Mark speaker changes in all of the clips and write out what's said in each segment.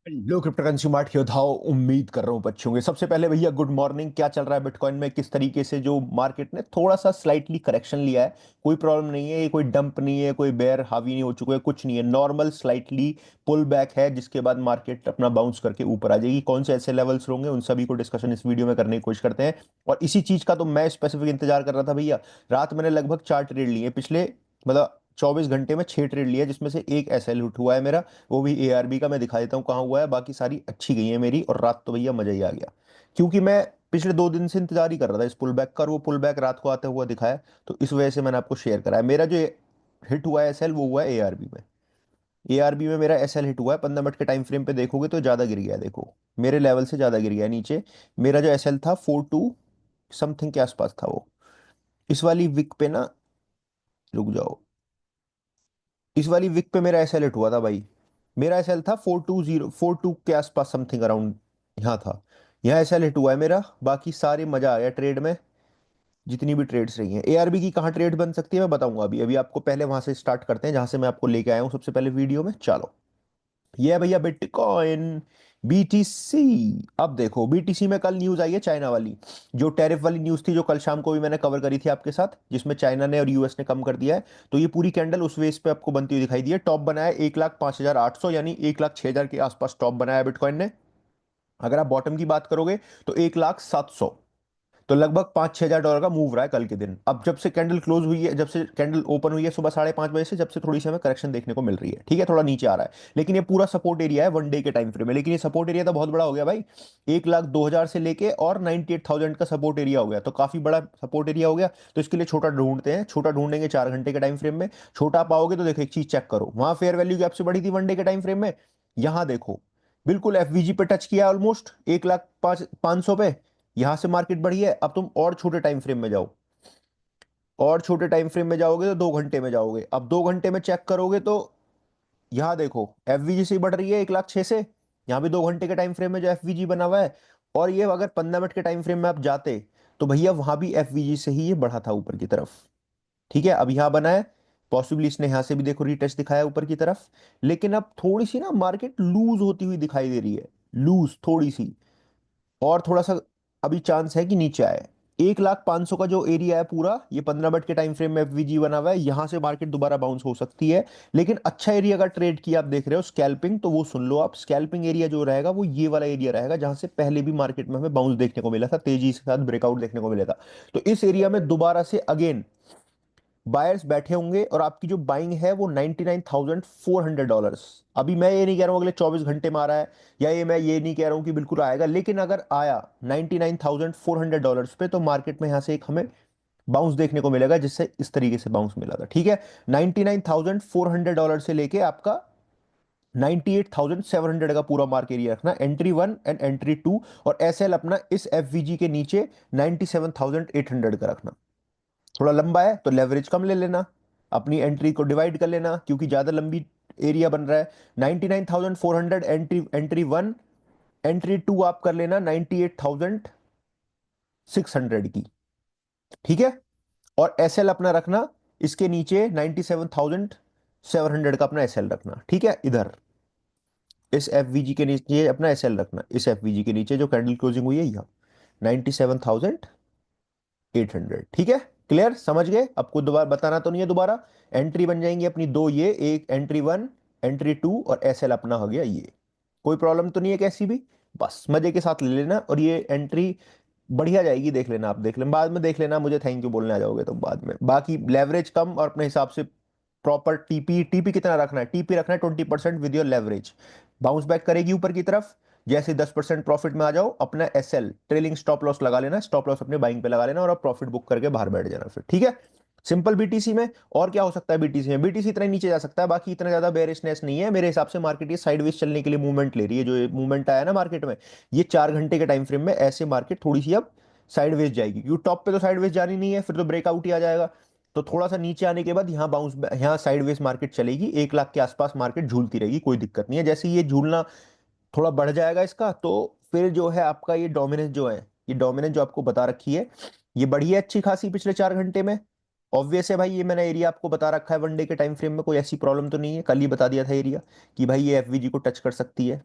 Speaker 1: लो crypto consumer योद्धाओं, उम्मीद कर रहा हूँ बच्चे होंगे। सबसे पहले भैया गुड मॉर्निंग। क्या चल रहा है बिटकॉइन में? किस तरीके से जो मार्केट ने थोड़ा सा स्लाइटली करेक्शन लिया है, कोई प्रॉब्लम नहीं है, ये कोई डंप नहीं है, कोई बेयर हावी नहीं हो चुका है, कुछ नहीं है, नॉर्मल स्लाइटली पुल बैक है, जिसके बाद मार्केट अपना बाउंस करके ऊपर आ जाएगी। कौन से ऐसे लेवल्स होंगे उन सभी को डिस्कशन इस वीडियो में करने की कोशिश करते हैं। और इसी चीज का तो मैं स्पेसिफिक इंतजार कर रहा था भैया। रात मैंने लगभग 4 ट्रेड लिए पिछले, मतलब 24 घंटे में 6 ट्रेड लिया, जिसमें से एक एसएल हुट हुआ है मेरा, वो भी एआरबी का। मैं दिखा देता हूँ कहाँ हुआ है, बाकी सारी अच्छी गई है मेरी। और रात तो भैया मजा ही आ गया, क्योंकि मैं पिछले 2 दिन से इंतजार ही कर रहा था इस पुल बैक का, और वो पुल बैक रात को आते हुआ दिखाया। तो इस वजह से मैंने आपको शेयर करा है। मेरा जो हिट हुआ है एसएल, वो हुआ है एआरबी में। एआरबी में मेरा एसएल हिट हुआ है, 15 मिनट के टाइम फ्रेम पे देखोगे तो ज्यादा गिर गया है, देखो मेरे लेवल से ज्यादा गिर गया है नीचे। मेरा जो एसएल था 42 समथिंग के आसपास था वो। इस वाली विक पे ना, रुक जाओ, इस वाली विक पे मेरा एसएल हिट हुआ था भाई। मेरा एसएल था 420, 42 के आसपास समथिंग अराउंड, यहाँ था। यहाँ एसएल हिट हुआ है मेरा। बाकी सारे मजा आ गया ट्रेड में, जितनी भी ट्रेड्स रही हैं। एआरबी की कहाँ ट्रेड बन सकती है मैं बताऊंगा अभी। अभी आपको पहले वहां से स्टार्ट करते हैं जहां से मैं आपको लेके आया हूँ सबसे पहले वीडियो में। चलो, ये है भैया बिटकॉइन, बीटीसी। अब देखो बीटीसी में कल न्यूज आई है चाइना वाली, जो टैरिफ वाली न्यूज थी, जो कल शाम को भी मैंने कवर करी थी आपके साथ, जिसमें चाइना ने और यूएस ने कम कर दिया है। तो ये पूरी कैंडल उस वेस पे आपको बनती हुई दिखाई दी है। टॉप बनाया 1,05,800, यानी 1,06,000 के आसपास टॉप बनाया बिटकॉइन ने। अगर आप बॉटम की बात करोगे तो 1,07,000। तो लगभग 5-6 हजार डॉलर का मूव रहा है कल के दिन। अब जब से कैंडल क्लोज हुई है, जब से कैंडल ओपन हुई है सुबह 5:30 बजे से, जब से थोड़ी सी हमें करेक्शन देखने को मिल रही है, ठीक है, थोड़ा नीचे आ रहा है। लेकिन ये पूरा सपोर्ट एरिया है 1 डे के टाइम फ्रेम में। लेकिन ये सपोर्ट एरिया तो बहुत बड़ा हो गया भाई, 1,02,000 से लेके और 98,000 का सपोर्ट एरिया हो गया, तो काफी बड़ा सपोर्ट एरिया हो गया। तो इसके लिए छोटा ढूंढते हैं, छोटा ढूंढेंगे 4 घंटे के टाइम फ्रेम में। छोटा पाओगे तो देखो एक चीज चेक करो, वहां फेयर वैल्यू गैप से बढ़ी थी 1 डे के टाइम फ्रेम में। यहां देखो, बिल्कुल एफवीजी पे टच किया ऑलमोस्ट 1,05,500 पे। यहां से मार्केट बढ़ी है। अब तुम और छोटे टाइम फ्रेम में जाओ, और छोटे टाइम फ्रेम में जाओगे तो 2 घंटे में जाओगे। अब 2 घंटे में चेक करोगे तो यहां देखो एफवीजी से बढ़ रही है 1,06,000 से। यहां भी 2 घंटे के टाइम फ्रेम में जो एफवीजी बना हुआ है। और ये अगर 15 मिनट के टाइम फ्रेम में आप जाते तो भैया वहां भी एफवीजी से ही ये बढ़ा था ऊपर की तरफ। ठीक है, अब यहां बना है, पॉसिबली इसने यहां से भी देखो रीटेस्ट दिखाया ऊपर की तरफ। लेकिन अब थोड़ी सी ना मार्केट लूज होती हुई दिखाई दे रही है, लूज थोड़ी सी। और थोड़ा सा अभी चांस है कि नीचे आए। 1,05,000 का जो एरिया है पूरा, ये 15 मिनट के टाइम फ्रेम में एफवीजी बना हुआ है, यहां से मार्केट दोबारा बाउंस हो सकती है। लेकिन अच्छा एरिया का ट्रेड किया आप देख रहे हो स्कैल्पिंग, तो वो सुन लो आप। स्कैल्पिंग एरिया जो रहेगा वो ये वाला एरिया रहेगा, जहां से पहले भी मार्केट में हमें बाउंस देखने को मिला था, तेजी के साथ ब्रेकआउट देखने को मिला था। तो इस एरिया में दोबारा से अगेन बायर्स बैठे होंगे, और आपकी जो बाइंग है वो $99,400। अभी मैं ये नहीं कह रहा हूँ अगले 24 घंटे में आ रहा है, या ये मैं ये नहीं कह रहा हूँ कि बिल्कुल आएगा, लेकिन अगर आया $99,400 पे, तो मार्केट में यहाँ से एक हमें बाउंस देखने को मिलेगा, जिससे इस तरीके से बाउंस मिला था। ठीक है, $99,400 से लेके आपका 98,700 का पूरा मार्क एरिया रखना, एंट्री 1 एंड एंट्री 2। और एसएल अपना इस एफवीजी के नीचे 97,800 का रखना। थोड़ा लंबा है तो लेवरेज कम ले लेना, अपनी एंट्री को डिवाइड कर लेना, क्योंकि ज्यादा लंबी एरिया बन रहा है। 99,400 एंट्री 1, एंट्री 2 आप कर लेना 98,600 की। ठीक है, और एसएल अपना रखना इसके नीचे 97,700 का अपना एसएल रखना। ठीक है, इधर इस एफवीजी के नीचे अपना एसएल रखना, इस एफवीजी के नीचे जो कैंडल क्लोजिंग हुई है यहाँ 97,800। ठीक है, क्लियर, समझ गए? आपको दोबारा बताना तो नहीं है दोबारा। एंट्री बन जाएंगी अपनी दो, ये एक एंट्री 1, एंट्री 2, और एसएल अपना हो गया ये। कोई प्रॉब्लम तो नहीं है कैसी भी? बस मजे के साथ ले लेना। और ये एंट्री बढ़िया जाएगी, देख लेना, आप देख लेना, बाद में देख लेना, मुझे थैंक यू बोलने आ जाओगे तो बाद में। बाकी लेवरेज कम और अपने हिसाब से प्रॉपर टीपी, टीपी कितना रखना है? टीपी रखना है 20% with your leverage. Bounce back करेगी ऊपर की तरफ, जैसे 10% प्रॉफिट में आ जाओ, अपना एसएल ट्रेलिंग स्टॉप लॉस लगा लेना, स्टॉप लॉस अपने बाइंग पे लगा लेना, और आप प्रॉफिट बुक करके बाहर बैठ जाना फिर। ठीक है, सिंपल बीटीसी में। और क्या हो सकता है बीटीसी में? बीटीसी इतना ही नीचे जा सकता है, बाकी इतना ज्यादा बेरिशनेस नहीं है मेरे हिसाब से। मार्केट ये साइडवेज चलने के लिए मूवमेंट ले रही है, जो मूवमेंट आया ना मार्केट में, ये 4 घंटे के टाइम फ्रेम में ऐसे मार्केट थोड़ी सी अब साइडवेज जाएगी, क्योंकि टॉप पे तो साइडवेज जानी नहीं है, फिर तो ब्रेकआउट ही आ जाएगा। तो थोड़ा सा नीचे आने के बाद यहाँ बाउंस, यहाँ साइडवेज मार्केट चलेगी, 1 लाख के आसपास मार्केट झूलती रहेगी, कोई दिक्कत नहीं है। जैसे ही ये झूलना थोड़ा बढ़ जाएगा इसका, तो फिर जो है आपका ये डोमिनेंस जो है, ये डोमिनेंस जो आपको बता रखी है, ये बढ़ी है अच्छी खासी पिछले 4 घंटे में। ऑब्वियस है भाई, ये मैंने एरिया आपको बता रखा है 1 डे के टाइम फ्रेम में, कोई ऐसी प्रॉब्लम तो नहीं है, कल ही बता दिया था एरिया कि भाई ये एफवीजी को टच कर सकती है।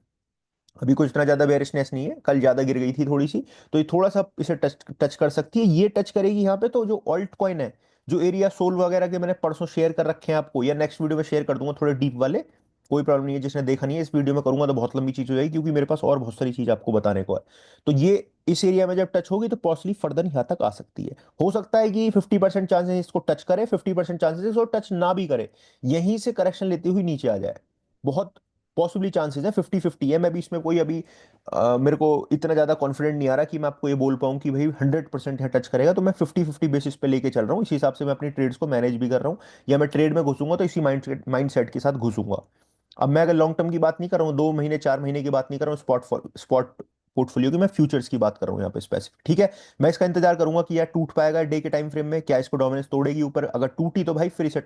Speaker 1: अभी कुछ इतना ज्यादा बेरिशनेस नहीं है, कल ज्यादा गिर गई थी थोड़ी सी, तो ये थोड़ा सा इसे टच टच कर सकती है, ये टच करेगी यहाँ पे। तो जो ऑल्ट कॉइन है, जो एरिया सोल वगैरह के मैंने परसों शेयर कर रखे हैं आपको, या नेक्स्ट वीडियो में शेयर कर दूंगा थोड़े डीप वाले, कोई प्रॉब्लम नहीं है। जिसने देखा नहीं है, इस वीडियो में करूंगा तो बहुत लंबी चीज हो जाएगी, क्योंकि मेरे पास और बहुत सारी चीज आपको बताने को है। तो ये इस एरिया में जब टच होगी तो पॉसिबली फर्दर यहाँ तक आ सकती है। हो सकता है कि 50% चांसेस इसको टच करे, 50% चांसेस इसको टच ना भी करे, यहीं से करेक्शन लेती हुई नीचे आ जाए। बहुत पॉसिबली चांसेस है, 50-50 है। मैं भी इसमें कोई अभी मेरे को इतना ज्यादा कॉन्फिडेंट नहीं आ रहा कि मैं आपको ये बोल पाऊं कि भाई 100% यहाँ टच करेगा। तो मैं 50-50 बेसिस पे लेके चल रहा हूँ, इसी हिसाब से मैं अपनी ट्रेड्स को मैनेज भी कर रहा हूँ। या मैं ट्रेड में घुसूंगा तो इसी माइंड सेट के साथ घुसूंगा। अब मैं अगर लॉन्ग टर्म की बात नहीं कर रहा हूँ, 2 महीने 4 महीने की बात नहीं कर रहा हूँ, स्पॉट पोर्टफोलियो की, मैं फ्यूचर्स की बात कर रहा हूँ यहाँ पे स्पेसिफिक, ठीक है। मैं इसका इंतजार करूंगा कि यार टूट पाएगा डे के टाइम फ्रेम में, क्या इसको डोमिनेंस तोड़ेगी ऊपर, अगर टूटी तो भाई फिर इसे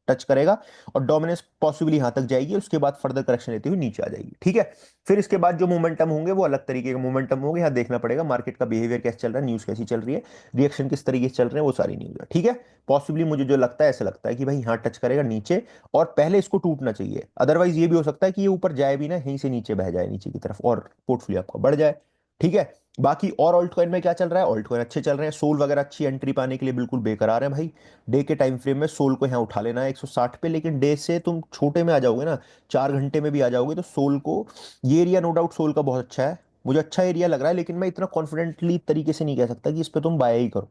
Speaker 1: टच करेगा और डोमिनेंस पॉसिबली यहां तक जाएगी, उसके बाद फर्दर करेक्शन लेती हुई नीचे आ जाएगी, ठीक है। फिर इसके बाद जो मोमेंटम होंगे वो अलग तरीके के मोमेंटम होंगे, यहाँ देखना पड़ेगा मार्केट का बिहेवियर कैसे चल रहा है, न्यूज कैसी चल रही है, रिएक्शन किस तरीके से चल रहे हैं, वो सारी न्यूज है, ठीक है। पॉसिबली मुझे जो लगता है, ऐसा लगता है कि भाई यहाँ टच करेगा नीचे, और पहले इसको टूटना चाहिए। अदरवाइज ये भी हो सकता है कि ये ऊपर जाए भी ना, यहीं से नीचे बह जाए नीचे की तरफ, और पोर्टफोलियो आपका बढ़ जाए, ठीक है। बाकी और ऑल्ट कॉइन में क्या चल रहा है, ऑल्ट कॉइन अच्छे चल रहे हैं, सोल वगैरह अच्छी एंट्री पाने के लिए बिल्कुल बेकरार है भाई। डे के टाइम फ्रेम में सोल को यहाँ उठा लेना है 160 पे, लेकिन डे से तुम छोटे में आ जाओगे ना, 4 घंटे में भी आ जाओगे, तो सोल को, ये एरिया नो डाउट सोल का बहुत अच्छा है, मुझे अच्छा एरिया लग रहा है, लेकिन मैं इतना कॉन्फिडेंटली तरीके से नहीं कह सकता कि इस पे तुम बाय ही करो।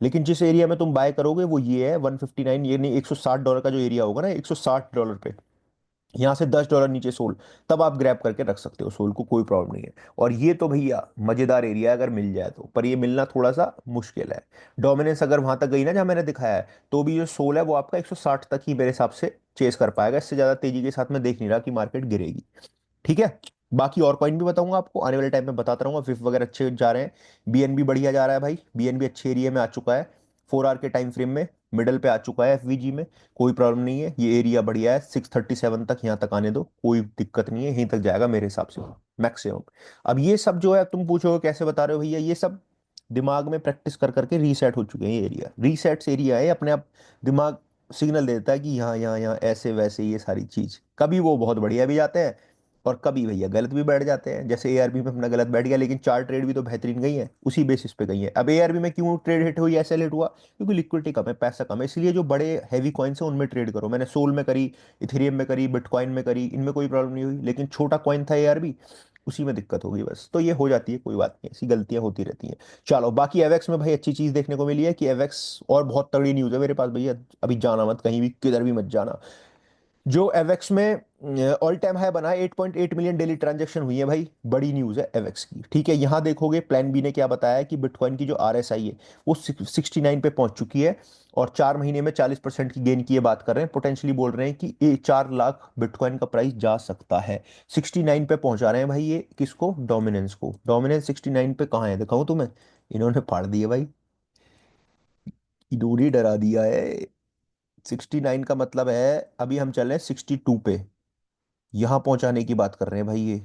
Speaker 1: लेकिन जिस एरिया में तुम बाय करोगे वो ये है 159, ये नहीं, $160 का जो एरिया होगा ना, $160 पे, यहाँ से $10 नीचे सोल, तब आप ग्रैब करके रख सकते हो सोल को, कोई प्रॉब्लम नहीं है। और ये तो भैया मजेदार एरिया है अगर मिल जाए तो, पर ये मिलना थोड़ा सा मुश्किल है। डोमिनेंस अगर वहां तक गई ना जहां मैंने दिखाया है, तो भी जो सोल है वो आपका 160 तक ही मेरे हिसाब से चेस कर पाएगा, इससे ज्यादा तेजी के साथ मैं देख नहीं रहा कि मार्केट गिरेगी, ठीक है। बाकी और कॉइन भी बताऊंगा आपको आने वाले टाइम में, बताता रहूंगा। फिफ वगैरह अच्छे जा रहे हैं, बीएनबी बढ़िया जा रहा है भाई, बीएनबी अच्छे एरिया में आ चुका है, 4 आवर के टाइम फ्रेम में मिडल पे आ चुका है एफवीजी में, कोई प्रॉब्लम नहीं है, ये एरिया बढ़िया है, 637 तक यहाँ तक आने दो, कोई दिक्कत नहीं है, यहीं तक जाएगा मेरे हिसाब से मैक्सिमम। अब ये सब जो है तुम पूछोगे कैसे बता रहे हो भैया, ये सब दिमाग में प्रैक्टिस कर करके रीसेट हो चुके हैं, ये एरिया रीसेट्स एरिया है, अपने आप दिमाग सिग्नल देता है कि यहाँ यहाँ यहाँ ऐसे वैसे, ये सारी चीज कभी वो बहुत बढ़िया भी जाते हैं, और कभी भैया गलत भी बैठ जाते हैं, जैसे एआरबी में अपना गलत बैठ गया, लेकिन चार ट्रेड भी तो बेहतरीन गई है उसी बेसिस पे गई है। अब एआरबी में क्यों ट्रेड हिट हुई, ऐसे हिट हुआ क्योंकि लिक्विडिटी कम है, पैसा कम है, इसलिए जो बड़े हैवी कॉइन्स हैं उनमें ट्रेड करो। मैंने सोल में करी, इथेरियम में करी, बिटकॉइन में करी, इनमें कोई प्रॉब्लम नहीं हुई, लेकिन छोटा कॉइन था एआरबी, उसी में दिक्कत होगी बस। तो ये हो जाती है, कोई बात नहीं, ऐसी गलतियां होती रहती हैं। चलो बाकी एवेक्स में भाई अच्छी चीज देखने को मिली है कि एवेक्स, और बहुत तगड़ी न्यूज़ है मेरे पास भैया, अभी जाना मत कहीं भी, किधर भी मत जाना। जो एवेक्स में ऑल टाइम हाई बना है, 8.8 मिलियन डेली ट्रांजैक्शन हुई है भाई, बड़ी न्यूज़ है एवेक्स की, ठीक है। यहाँ देखोगे प्लान बी ने क्या बताया है कि बिटकॉइन की जो आरएसआई है वो 69 पे पहुंच चुकी है, और 4 महीने में 40% की गेन की ये बात कर रहे हैं, पोटेंशियली बोल रहे हैं कि 4 लाख बिटकॉइन का प्राइस जा सकता है। 69 पे पहुंचा रहे हैं भाई, ये किसको, डोमिनेंस को। डोमिनेंस 69 पे कहाँ है दिखाऊं तुम्हें, इन्होंने फाड़ दिया भाई, इन्होंने डरा दिया है। 69 का मतलब है अभी हम चल रहे हैं 62 पे, यहां पहुंचाने की बात कर रहे हैं भाई ये,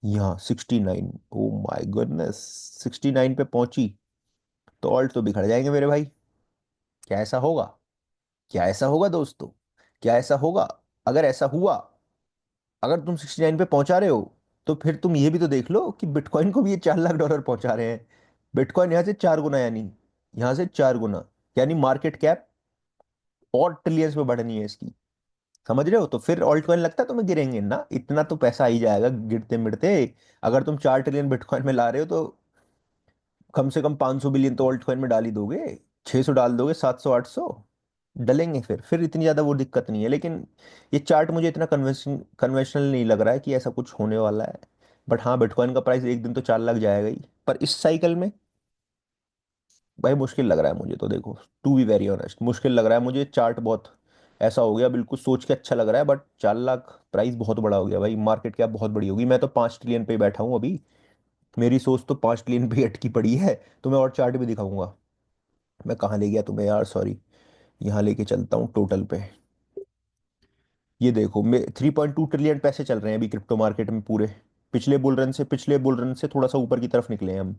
Speaker 1: यहाँ 69, ओ माय गुडनेस, 69 पे पहुंची तो ऑल्ट तो बिखर जाएंगे मेरे भाई। क्या ऐसा होगा, क्या ऐसा होगा दोस्तों, क्या ऐसा होगा? अगर ऐसा हुआ, अगर तुम 69 पे पहुंचा रहे हो, तो फिर तुम ये भी तो देख लो कि बिटकॉइन को भी ये $4 लाख पहुंचा रहे हैं। बिटकॉइन यहाँ से 4 गुना, यानी यहाँ से 4 गुना, यानी मार्केट कैप और ट्रिलियंस में बढ़नी है इसकी, समझ रहे हो? तो फिर ऑल्ट कॉइन लगता है तुम्हें गिरेंगे ना, इतना तो पैसा आ ही जाएगा गिरते मिरते। अगर तुम 4 ट्रिलियन बिटकॉइन में ला रहे हो तो कम से कम 500 बिलियन तो ऑल्ट कॉइन में डाल ही दोगे, 600 डाल दोगे, 700 800 डलेंगे, फिर इतनी ज्यादा वो दिक्कत नहीं है। लेकिन ये चार्ट मुझे इतना कन्वेंशनल नहीं लग रहा है कि ऐसा कुछ होने वाला है। बट हाँ, बिटकॉइन का प्राइस एक दिन तो 4 लाख जाएगा ही, पर इस साइकिल में भाई मुश्किल लग रहा है मुझे तो, देखो टू बी वेरी ऑनेस्ट मुश्किल लग रहा है मुझे, चार्ट बहुत ऐसा हो गया, बिल्कुल सोच के अच्छा लग रहा है, बट 4 लाख प्राइस बहुत बड़ा हो गया भाई, मार्केट कैप बहुत बड़ी होगी। मैं तो 5 ट्रिलियन पे ही बैठा हूँ अभी, मेरी सोच तो 5 ट्रिलियन पे ही अटकी पड़ी है। तो मैं और चार्ट भी दिखाऊंगा। मैं कहाँ ले गया तुम्हें यार, सॉरी, यहाँ लेके चलता हूँ टोटल पे। ये देखो, मैं 3.2 ट्रिलियन पैसे चल रहे हैं अभी क्रिप्टो मार्केट में पूरे, पिछले बुल रन से थोड़ा सा ऊपर की तरफ निकले हैं हम।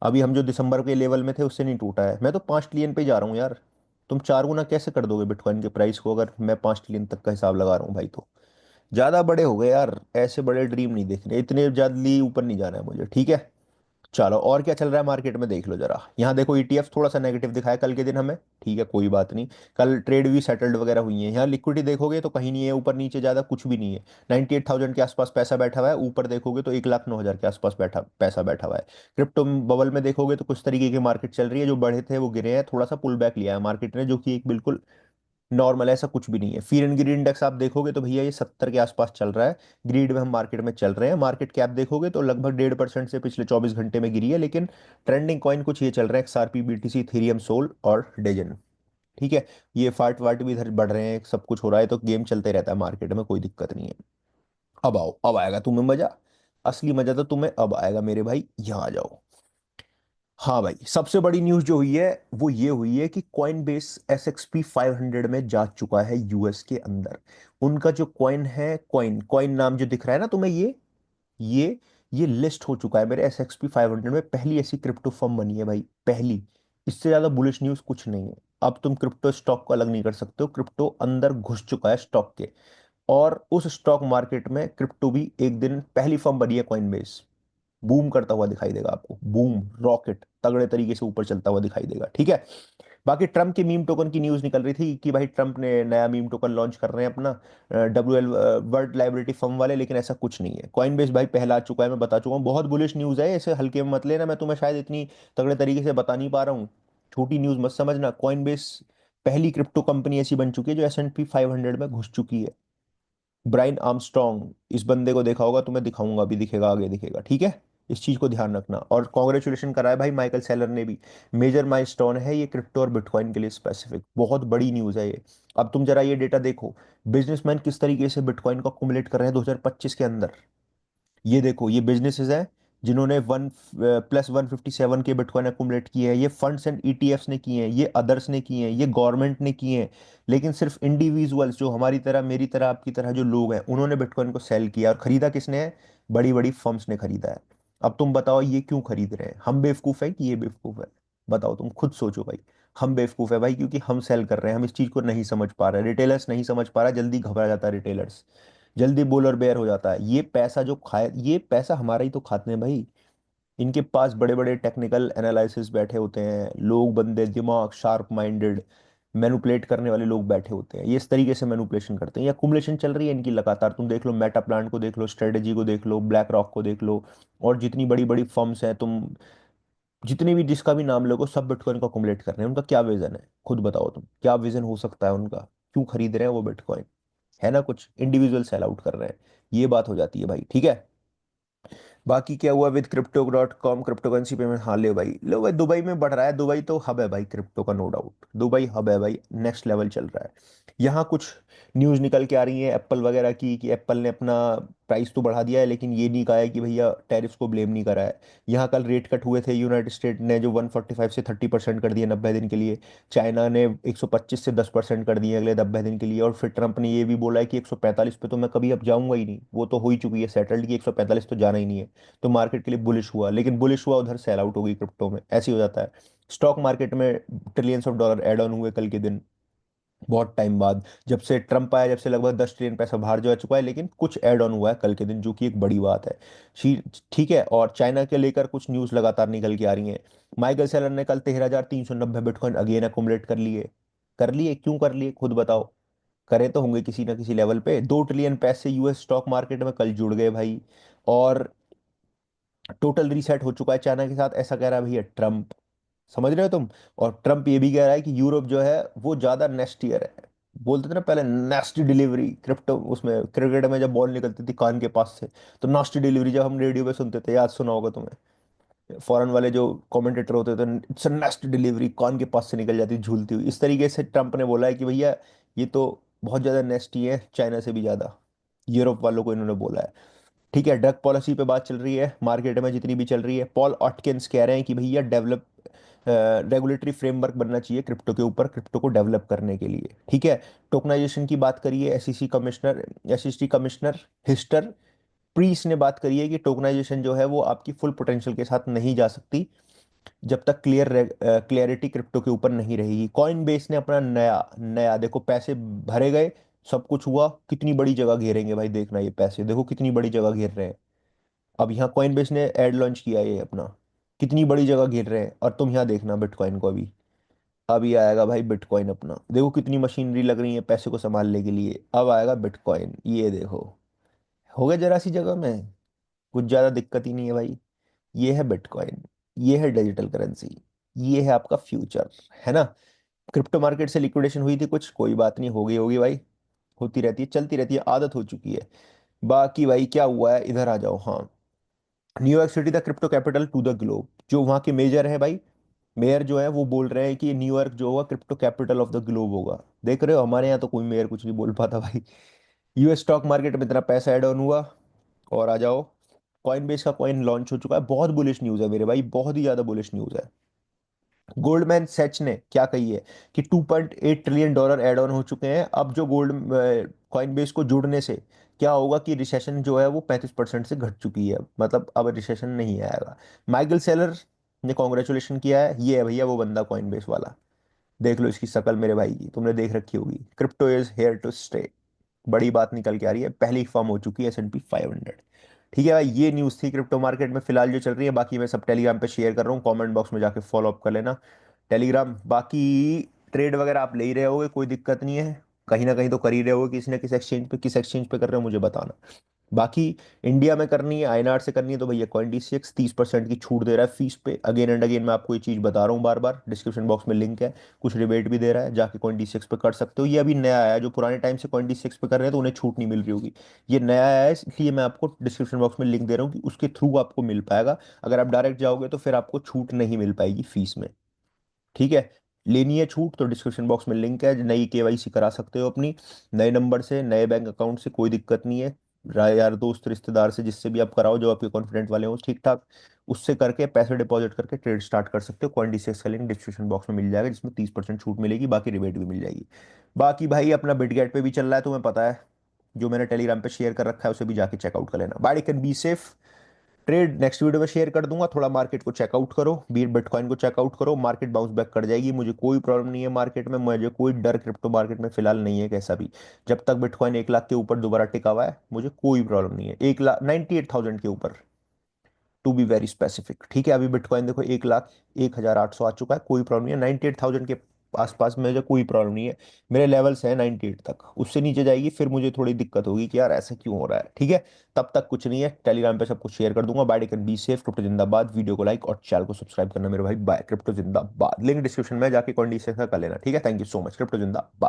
Speaker 1: अभी हम जो दिसंबर के लेवल में थे उससे नहीं टूटा है, मैं तो 5 ट्रिलियन पे जा रहा हूँ यार। तुम 4 गुना कैसे कर दोगे बिटकॉइन के प्राइस को, अगर मैं 5 ट्रिलियन तक का हिसाब लगा रहा हूँ भाई तो। ज्यादा बड़े हो गए यार, ऐसे बड़े ड्रीम नहीं देखने, इतने जल्दी ऊपर नहीं जाना है मुझे, ठीक है। चलो और क्या चल रहा है मार्केट में देख लो जरा। यहाँ देखो ईटीएफ थोड़ा सा नेगेटिव दिखाया कल के दिन हमें, ठीक है कोई बात नहीं। कल ट्रेड भी सेटल्ड वगैरह हुई है। यहाँ लिक्विडिटी देखोगे तो कहीं नहीं है, ऊपर नीचे ज्यादा कुछ भी नहीं है। 98,000 के आसपास पैसा बैठा हुआ है, ऊपर देखोगे तो 1,09,000 के आसपास पैसा बैठा हुआ है। क्रिप्टो बबल में देखोगे तो कुछ तरीके की मार्केट चल रही है, जो बढ़े थे वो गिरे हैं, थोड़ा सा पुल बैक लिया है मार्केट ने, जो कि एक बिल्कुल नॉर्मल, ऐसा कुछ भी नहीं है। फीयर एंड ग्रीड इंडेक्स आप देखोगे तो भैया ये 70 के आसपास चल रहा है। ग्रीड में हम मार्केट में चल रहे हैं। मार्केट कैप देखोगे तो लगभग 1.5% से पिछले 24 घंटे में गिरी है, लेकिन ट्रेंडिंग कॉइन कुछ ये चल रहा है, XRP, BTC, इथेरियम, सोल और डेजन, ठीक है। ये फाट वाट भी इधर बढ़ रहे हैं, सब कुछ हो रहा है, तो गेम चलते रहता है मार्केट में, कोई दिक्कत नहीं है। अब आओ, अब आएगा तुम्हें मजा, असली मजा तो तुम्हें अब आएगा मेरे भाई, यहाँ आ जाओ। हाँ भाई, सबसे बड़ी न्यूज जो हुई है वो ये हुई है कि कॉइन बेस SXP 500 में जा चुका है यूएस के अंदर। उनका जो कॉइन है, कॉइन कॉइन नाम जो दिख रहा है ना तुम्हें, ये ये लिस्ट हो चुका है मेरे SXP 500 में। पहली ऐसी क्रिप्टो फर्म बनी है भाई, पहली। इससे ज्यादा बुलिश न्यूज कुछ नहीं है। अब तुम क्रिप्टो स्टॉक को अलग नहीं कर सकते हो, क्रिप्टो अंदर घुस चुका है स्टॉक के। और उस स्टॉक मार्केट में क्रिप्टो भी एक दिन पहली फर्म बनी है कॉइन बेस। बूम करता हुआ दिखाई देगा आपको, बूम रॉकेट तगड़े तरीके से ऊपर चलता हुआ दिखाई देगा, ठीक है। बाकी ट्रम्प की मीम टोकन की न्यूज निकल रही थी कि भाई ट्रम्प ने नया मीम टोकन लॉन्च कर रहे हैं अपना, WL, वर्ल्ड लाइबिलिटी फर्म वाले, लेकिन ऐसा कुछ नहीं है। कॉइन बेस भाई पहला आ चुका है, मैं बता चुका हूँ, बहुत बुलिश न्यूज है, इसे हल्के में मत लेना, मैं तुम्हें शायद इतनी तगड़े तरीके से बता नहीं पा रहा हूँ। छोटी न्यूज मत समझना। कॉइन बेस पहली क्रिप्टो कंपनी ऐसी बन चुकी है जो S&P 500 में घुस चुकी है। ब्राइन आर्मस्ट्रॉन्ग, इस बंदे को देखा होगा, तुम्हें दिखाऊंगा, अभी दिखेगा, आगे दिखेगा, ठीक है। इस चीज को ध्यान रखना। और कॉन्ग्रेचुलेशन करा है भाई माइकल सेलर ने भी। मेजर माइलस्टोन है ये क्रिप्टो और बिटकॉइन के लिए स्पेसिफिक, बहुत बड़ी न्यूज है ये। अब तुम जरा ये डेटा देखो, बिजनेसमैन किस तरीके से बिटकॉइन को अकुमुलेट कर रहे हैं 2025 के अंदर। ये देखो, ये बिजनेसेस हैं जिन्होंने 1+157 के बिटकॉइन अकुमुलेट किए हैं। ये फंड्स एंड ETFs ने किए हैं, ये अदर्स ने किए हैं, ये गवर्नमेंट ने किए हैं। लेकिन सिर्फ इंडिविजुअल्स, जो हमारी तरह, मेरी तरह, आपकी तरह जो लोग हैं, उन्होंने बिटकॉइन को सेल किया। और खरीदा किसने है? बड़ी बड़ी फर्म्स ने खरीदा है। अब तुम बताओ ये क्यों खरीद रहे हैं? हम बेवकूफ़ है कि ये बेवकूफ़ है? बताओ, तुम खुद सोचो भाई। हम बेवकूफ़ है भाई, क्योंकि हम सेल कर रहे हैं, हम इस चीज़ को नहीं समझ पा रहे, रिटेलर्स नहीं समझ पा रहा, जल्दी घबरा जाता है रिटेलर्स, जल्दी बोलर बेयर हो जाता है। ये पैसा जो खाए, ये पैसा हमारा ही तो खाते हैं भाई। इनके पास बड़े बड़े टेक्निकल एनालिसिस बैठे होते हैं, लोग, बंदे, दिमाग, शार्प माइंडेड, मैनुपुलेट करने वाले लोग बैठे होते हैं। ये इस तरीके से मैनुपुलेशन करते हैं। ये अकुमुलेशन चल रही है इनकी लगातार। तुम देख लो, मेटा प्लांट को देख लो, स्ट्रेटेजी को देख लो, ब्लैक रॉक को देख लो, और जितनी बड़ी बड़ी फर्म्स हैं, तुम जितनी भी, जिसका भी नाम लोगो, सब बिटकॉइन को अकुमुलेट कर रहे हैं। उनका क्या विजन है? खुद बताओ तुम, क्या विजन हो सकता है उनका? क्यों खरीद रहे हैं वो बिटकॉइन? है ना, कुछ इंडिविजुअल सेल आउट कर रहे हैं। ये बात हो जाती है भाई, ठीक है। बाकी क्या हुआ with Crypto.com, crypto currency payment? हाँ ले भाई, लो भाई, दुबई में बढ़ रहा है। दुबई तो हब है भाई क्रिप्टो का, नो डाउट। दुबई हब है भाई, नेक्स्ट लेवल चल रहा है। यहाँ कुछ न्यूज़ निकल के आ रही है एप्पल वगैरह की, कि एप्पल ने अपना प्राइस तो बढ़ा दिया है, लेकिन ये नहीं कहा है कि भैया टैरिफ्स को ब्लेम नहीं करा है। यहाँ कल रेट कट हुए थे, यूनाइटेड स्टेट ने जो 145 से 30% कर दिए 90 दिन के लिए। चाइना ने 125 से 10% कर दिए अगले 90 दिन के लिए। और फिर ट्रंप ने ये भी बोला है कि 145 पे तो मैं कभी अब जाऊंगा ही नहीं, वो तो हो ही चुकी है सेटल्ड, कि 145 तो जाना ही नहीं है। तो मार्केट के लिए बुलिश हुआ, लेकिन बुलिश हुआ उधर सेल आउट हो गई क्रिप्टो में, ऐसे ही हो जाता है। स्टॉक मार्केट में trillions of dollar add on हुए कल के दिन, बहुत टाइम बाद, जब से ट्रम्प आया, जब से लगभग 10 ट्रिलियन पैसा बाहर जा चुका है, लेकिन कुछ ऐड ऑन हुआ है कल के दिन, जो कि एक बड़ी बात है। ठीक है। और चाइना के लेकर कुछ न्यूज़ लगातार निकल के आ रही हैं। माइकल सेलर ने कल 13,390 बिटकॉइन अगेन अकुमुलेट कर लिए। कर लिए, क्यों कर लिए खुद बताओ? करे तो होंगे किसी ना किसी लेवल पे। 2 ट्रिलियन पैसे यूएस स्टॉक मार्केट में कल जुड़ गए भाई। और टोटल रीसेट हो चुका है चाइना के साथ, ऐसा कह रहा है भैया ट्रम्प। समझ रहे हो तुम? और ट्रम्प ये भी कह रहा है कि यूरोप जो है वो ज्यादा नेस्टियर है। बोलते थे ना पहले, नास्टी डिलीवरी, क्रिप्टो उसमें क्रिकेट में जब बॉल निकलती थी कान के पास से, तो नास्टी डिलीवरी जब हम रेडियो पे सुनते थे, याद सुना होगा तुम्हें, फॉरेन वाले जो कमेंटेटर होते थे, इट्स अ नास्टी डिलीवरी, कान के पास से निकल जाती झूलती हुई। इस तरीके से ट्रम्प ने बोला है कि भैया ये तो बहुत ज्यादा नेस्टी है, चाइना से भी ज्यादा। यूरोप वालों को इन्होंने बोला है। ठीक है। ड्रग पॉलिसी पे बात चल रही है मार्केट में, जितनी भी चल रही है। पॉल ऑटकिंस कह रहे हैं कि भैया डेवलप रेगुलेटरी फ्रेमवर्क बनना चाहिए क्रिप्टो के ऊपर, क्रिप्टो को डेवलप करने के लिए, ठीक है। टोकनाइजेशन की बात करिए, एसईसी कमिश्नर हिस्टर प्रीस ने बात करी है कि टोकनाइजेशन जो है वो आपकी फुल पोटेंशियल के साथ नहीं जा सकती, जब तक क्लियरिटी क्रिप्टो के ऊपर नहीं रहेगी। कॉइन बेस ने अपना नया नया देखो, पैसे भरे गए, सब कुछ हुआ, कितनी बड़ी जगह घेरेंगे भाई, देखना ये पैसे देखो कितनी बड़ी जगह घेर रहे हैं। अब यहाँ कॉइनबेस ने एड लॉन्च किया है ये अपना, कितनी बड़ी जगह घेर रहे हैं। और तुम यहाँ देखना बिटकॉइन को, अभी अभी आएगा भाई बिटकॉइन अपना, देखो कितनी मशीनरी लग रही है पैसे को संभालने के लिए। अब आएगा बिटकॉइन, ये देखो हो गया जरा सी जगह में, कुछ ज्यादा दिक्कत ही नहीं है भाई। ये है बिटकॉइन, ये है डिजिटल करेंसी, ये है आपका फ्यूचर, है ना। क्रिप्टो मार्केट से लिक्विडेशन हुई थी कुछ, कोई बात नहीं, हो गई होगी भाई, होती रहती है, चलती रहती है, आदत हो चुकी है। बाकी भाई क्या हुआ है, इधर आ जाओ। हाँ, New York city the crypto capital to the globe, जो वहाँ के मेजर है भाई, मेयर जो है वो बोल रहे हैं कि न्यूयॉर्क जो होगा crypto capital of the globe होगा। देख रहे हो, हमारे यहाँ तो कोई मेयर कुछ नहीं बोल पाता भाई। यूएस स्टॉक मार्केट में इतना पैसा ऐड ऑन हुआ। और आ जाओ, कॉइन बेस का कॉइन लॉन्च हो चुका है, बहुत बुलिश न्यूज़ है मेरे भाई, बहुत ही ज़्यादा बुलिश न्यूज़ है। गोल्डमैन सैच ने क्या कही है कि $2.8 ट्रिलियन ऐड ऑन हो चुके हैं। अब जो गोल्ड कॉइन बेस को जुड़ने से क्या होगा कि रिसेशन जो है वो 35% से घट चुकी है, मतलब अब रिसेशन नहीं आएगा। माइकल सेलर ने कॉन्ग्रेचुलेशन किया है, ये है भैया वो बंदा कॉइन बेस वाला। देख लो इसकी शक्ल मेरे भाई की, तुमने देख रखी होगी, crypto is here to stay, बड़ी बात निकल के आ रही है, पहली फर्म हो चुकी है S&P 500। ठीक है भाई, ये न्यूज़ थी क्रिप्टो मार्केट में फिलहाल जो चल रही है। बाकी मैं सब टेलीग्राम पे शेयर कर रहा हूँ, कमेंट बॉक्स में जाके फॉलो अप कर लेना टेलीग्राम। बाकी ट्रेड वगैरह आप ले ही रहे होगे, कोई दिक्कत नहीं है, कहीं ना कहीं तो कर ही रहे होगे किसी ना किसी एक्सचेंज पे, किस एक्सचेंज पे कर रहे हो मुझे बताना। बाकी इंडिया में करनी है, INR से करनी है, तो भैया CoinDCX 30% की छूट दे रहा है फीस पे। अगेन एंड अगेन मैं आपको ये चीज़ बता रहा हूँ बार बार, डिस्क्रिप्शन बॉक्स में लिंक है, कुछ रिबेट भी दे रहा है, जाके CoinDCX पे कर सकते हो। ये अभी नया आया है, जो पुराने टाइम से CoinDCX पे कर रहे हैं तो उन्हें छूट नहीं मिल रही होगी, ये नया आया है, इसलिए मैं आपको डिस्क्रिप्शन बॉक्स में लिंक दे रहा हूँ कि उसके थ्रू आपको मिल पाएगा। अगर आप डायरेक्ट जाओगे तो फिर आपको छूट नहीं मिल पाएगी फीस में। ठीक है, लेनी है छूट तो डिस्क्रिप्शन बॉक्स में लिंक है, नई KYC करा सकते हो अपनी, नए नंबर से नए बैंक अकाउंट से, कोई दिक्कत नहीं है। यार दोस्त रिश्तेदार से जिससे भी आप कराओ, जो आपके कॉन्फिडेंट वाले हो ठीक ठाक, उससे करके पैसे डिपॉजिट करके ट्रेड स्टार्ट कर सकते हो। CoinDCX का लिंक डिस्क्रिप्शन बॉक्स में मिल जाएगा, जिसमें 30% छूट मिलेगी, बाकी रिबेट भी मिल जाएगी। बाकी भाई अपना बिटगेट पे भी चल रहा है, तुम्हें पता है, जो मैंने टेलीग्राम पे शेयर कर रखा है उसे भी जाके चेकआउट कर लेना। Bye, can be safe. Trade next video में शेयर कर दूंगा, थोड़ा मार्केट को चेकआउट करो, बीट बिटकॉइन को चेकआउट करो, मार्केट बाउंस बैक कर जाएगी, मुझे कोई प्रॉब्लम नहीं है मार्केट में, मुझे कोई डर क्रिप्टो मार्केट में फिलहाल नहीं है कैसा भी। जब तक बिटकॉइन 1 लाख के ऊपर दोबारा टिका हुआ है मुझे कोई प्रॉब्लम नहीं है, 1 लाख 98,000 के ऊपर टू बी वेरी स्पेसिफिक। ठीक है, अभी बिटकॉइन देखो 1,01,800 आ चुका है, कोई प्रॉब्लम नहीं है, 98,000 के आसपास में मुझे कोई प्रॉब्लम नहीं है। मेरे लेवल्स हैं 98 तक, उससे नीचे जाएगी फिर मुझे थोड़ी दिक्कत होगी कि यार ऐसा क्यों हो रहा है। ठीक है, तब तक कुछ नहीं है, टेलीग्राम पे सब कुछ शेयर कर दूंगा। Bye, can be safe, crypto जिंदाबाद। वीडियो को लाइक और चैनल को सब्सक्राइब करना मेरे भाई, बाय, क्रिप्टो जिंदाबाद। लिंक डिस्क्रिप्शन में जाके कॉन्डी से कर लेना। ठीक है, thank you so much, crypto जिंदाबाद।